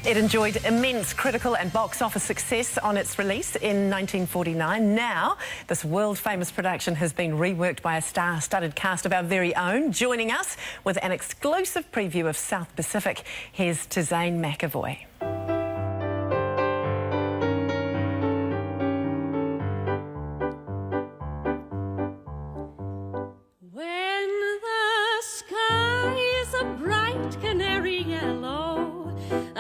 It enjoyed immense critical and box office success on its release in 1949. Now, this world-famous production has been reworked by a star-studded cast of our very own. Joining us with an exclusive preview of South Pacific, here's Tizane McEvoy. When the sky is a bright canary yellow,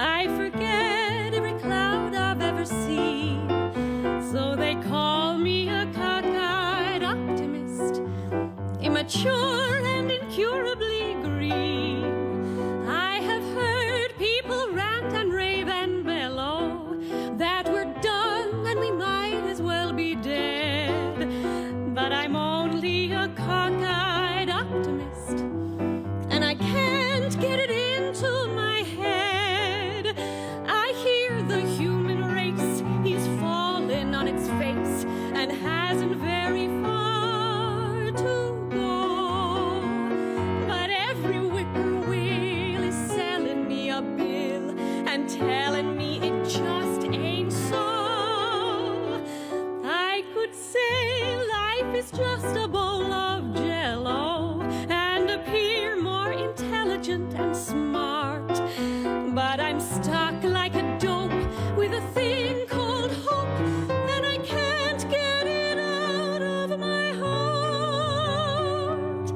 I forget every cloud I've ever seen. So they call me a cockeyed optimist, immature and incurably green. I have heard people rant and rave and bellow that we're done and we might as well be dead. But I'm only a cockeyed optimist, and I can't get it into my head. I hear the human race is falling on its face and hasn't very far to go. But every whippoorwill is selling me a bill and telling me it just ain't so. I could say life is just a bowl of jello and appear more intelligent and smart, but I'm stuck like a dope with a thing called hope, and I can't get it out of my heart.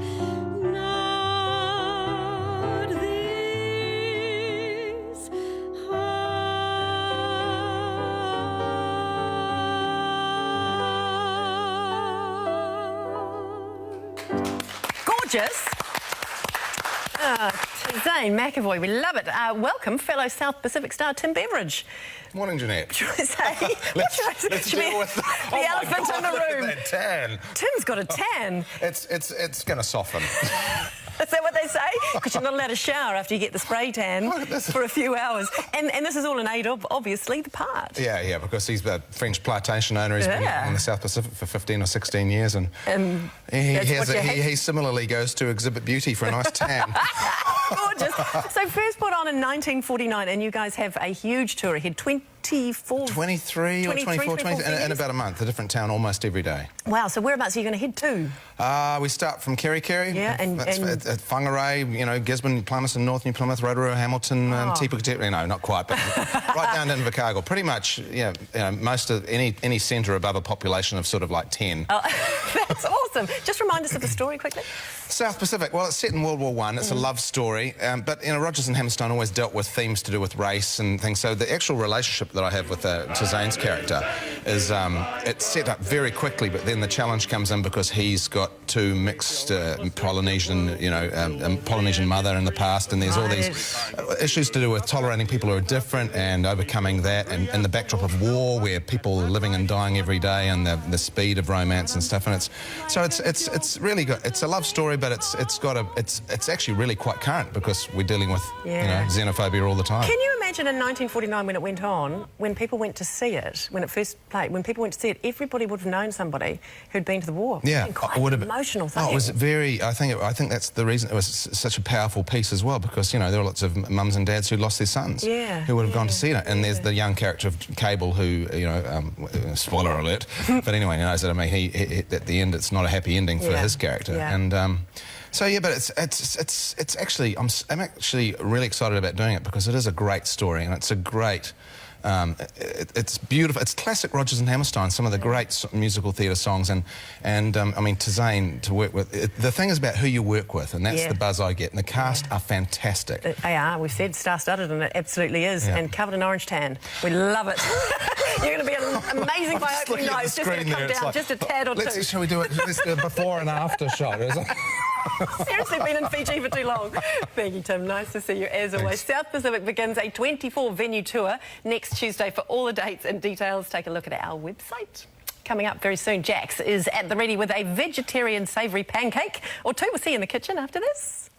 Not this heart. Gorgeous. Tizane McEvoy, we love it. Welcome, fellow South Pacific star Tim Beveridge. Morning, Jeanette. Should I say? Let's deal with the elephant in the room. Look at that tan. Tim's got a tan. It's going to soften. Is that what they say? Because you're not allowed to shower after you get the spray tan for a few hours. And this is all in aid of, obviously, the part. Yeah, because he's a French plantation owner. He's been in the South Pacific for 15 or 16 years, and he similarly goes to Exhibit Beauty for a nice tan. Gorgeous. So first put on in 1949, and you guys have a huge tour ahead, 23 or 24 in about a month, a different town almost every day. Wow, so whereabouts are you going to head to? We start from Kerikeri, at at Whangarei, Gisborne, Palmerston North, New Plymouth, Rotorua, Hamilton, Tipu, no, not quite, but right down to Invercargill. Pretty much, most of any centre above a population of sort of like 10. Oh, that's awesome. Just remind us of the story quickly. South Pacific, well, it's set in World War I. It's a love story, but Rogers and Hammerstein always dealt with themes to do with race and things. So the actual relationship that I have with Tizane's character is it's set up very quickly, but then the challenge comes in because he's got two mixed Polynesian, Polynesian mother in the past, and there's all these issues to do with tolerating people who are different and overcoming that, and in the backdrop of war where people are living and dying every day, and the speed of romance and stuff. And it's really good. It's a love story, but it's actually really quite current because we're dealing with xenophobia all the time. Can you imagine in 1949 when it went on, when people went to see it, when it first played, when people went to see it, everybody would have known somebody who'd been to the war. Yeah, quite an emotional thing. Oh, it was very. I think that's the reason it was such a powerful piece as well, because there were lots of mums and dads who lost their sons, who would have gone to see it. And there's the young character of Cable who, spoiler alert, but anyway, he knows that. I mean, he at the end, it's not a happy ending for his character, and. So yeah, but it's actually I'm actually really excited about doing it because it is a great story, and it's a great. It's beautiful. It's classic Rogers and Hammerstein. Some of the great musical theatre songs, and I mean Tizane to work with. The thing is about who you work with, and that's the buzz I get. And the cast are fantastic. They are. We've said star-studded, and it absolutely is, and covered in orange tan. We love it. You're going to be amazing by opening nose. Just going to come down just a tad or two. Shall we do it? Let's do a before and after shot. Seriously, been in Fiji for too long. Thank you, Tim. Nice to see you as always. South Pacific begins a 24-venue tour next Tuesday. For all the dates and details, take a look at our website. Coming up very soon, Jax is at the ready with a vegetarian savoury pancake or two. We'll see you in the kitchen after this.